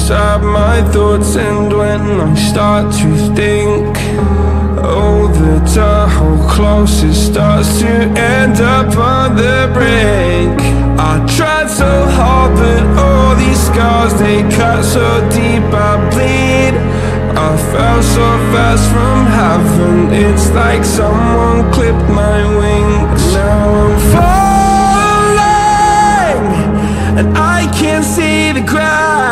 inside my thoughts, and when I start to think, oh, the tunnel closer starts to end up on the brink. I tried so hard, but all these scars, they cut so deep I bleed. I fell so fast from heaven, it's like someone clipped my wings. Now I'm falling, and I can't see the ground.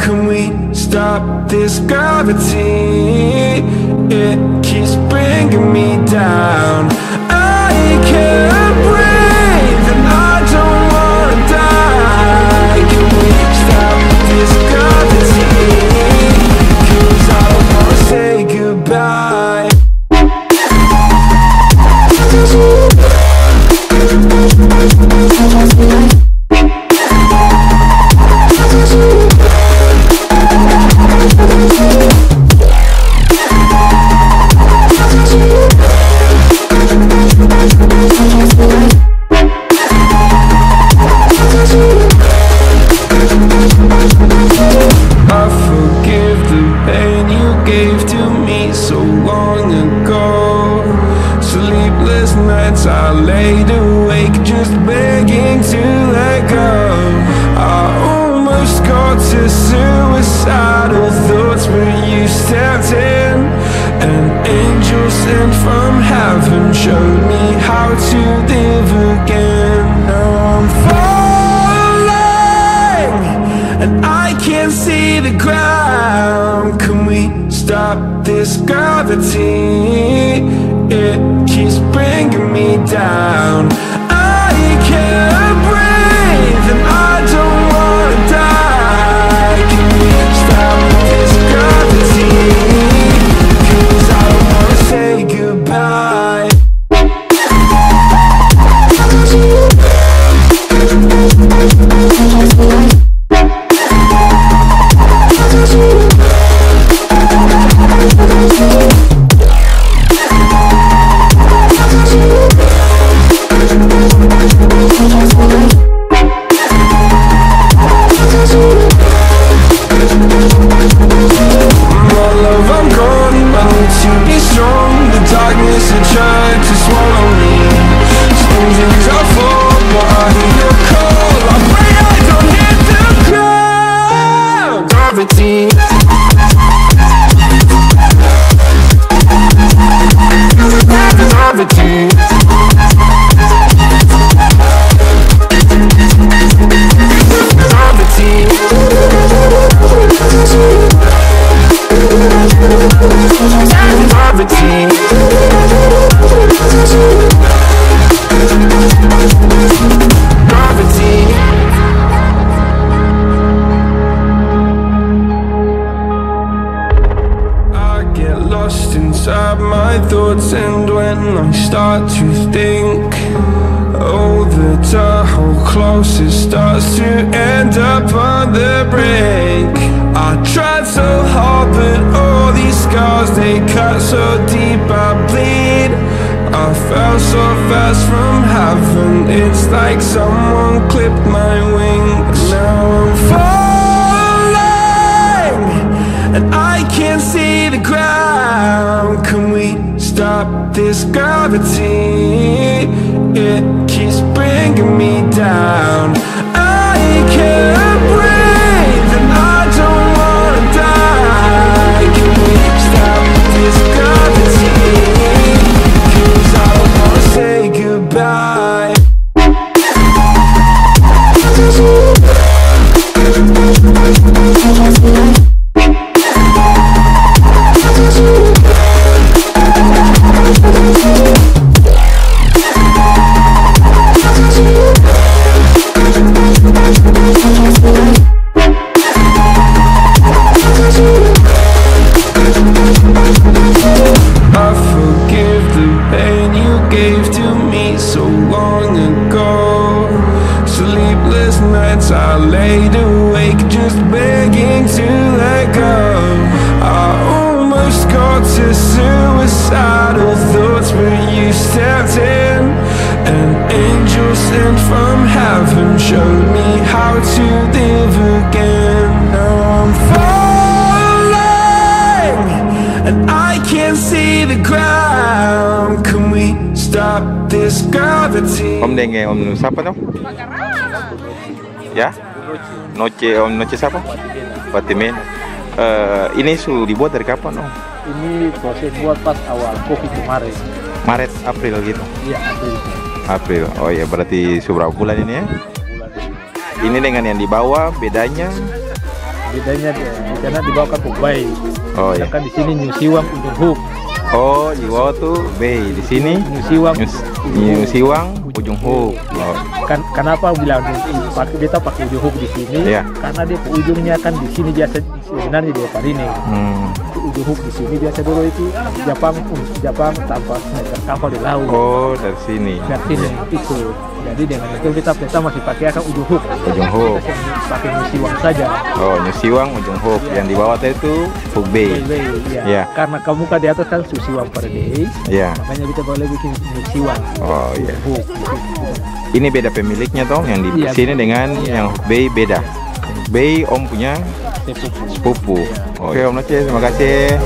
Can we stop this gravity? It keeps bringing me down. I can't breathe and I don't wanna die. Can we stop this gravity? 'Cause I don't wanna say goodbye. I forgive the pain you gave to me so long ago. Sleepless nights I laid awake just begging to let go. I almost got to suicidal thoughts, but you stepped in. An angel sent from heaven showed me how to live again. Now I'm falling, and I can't see the ground. Can we stop this gravity? It keeps bringing me down. I can't breathe and I don't wanna die. Can we stop this gravity? 'Cause I don't wanna say goodbye. Inside my thoughts, and when I start to think, oh, the tunnel closer starts to end up on the brink. I tried so hard, but all these scars, they cut so deep I bleed. I fell so fast from heaven, it's like someone clipped my wings. Now I'm falling, and I can't see the ground. Can we stop this gravity? It keeps bringing me down. I can't breathe and I don't wanna die. Can we stop this gravity? 'Cause I don't wanna say goodbye. I forgive the pain you gave to me so long ago. Sleepless nights I laid awake just begging to let go. I almost got to suicidal thoughts, but you stepped in. An angel sent from heaven showed me how to live again. Now I'm stop this gravity. Om Denge, Om siapa tuh? Ya? Om Noce siapa? Fatimena. Ini dibuat dari kapan, Om? Ini proses buat pas awal COVID kemarin. Maret, April gitu? Iya, April. Oh ya, berarti seberapa bulan ini ya? Ini dengan yang di bawah bedanya? Bedanya karena di bawah kan Bay. Oh ya. Kan di sini New Siwang Ujung Hook. Oh, di bawah tuh Bay, di sini New Siwang. New Siwang Ujung Hook. Oh. Kenapa bilang kita pakai Ujung Hook di sini? Yeah. Karena dia ujungnya kan di sini biasa sebenarnya di depan ini. Ujung Hook di sini biasa dulu itu Jepang tanpa kapal di laut. Oh, dari sini. Dari sini itu. Jadi dengan itu kita masih pakai akan Ujung Hook. Ujung Hook. Kita pakai New Siwang saja. Oh, New Siwang Ujung Hook. Yang di bawah itu Hook Bay. Ya. Karena kamu kan di atas kan New Siwang per day. Ya. Makanya kita boleh bikin New Siwang. Oh iya. Hook. Ini beda pemiliknya toh, yang di sini dengan yang Hook Bay beda. Hook Bay Om punya sepupu. Oke, Om Noce, terima kasih.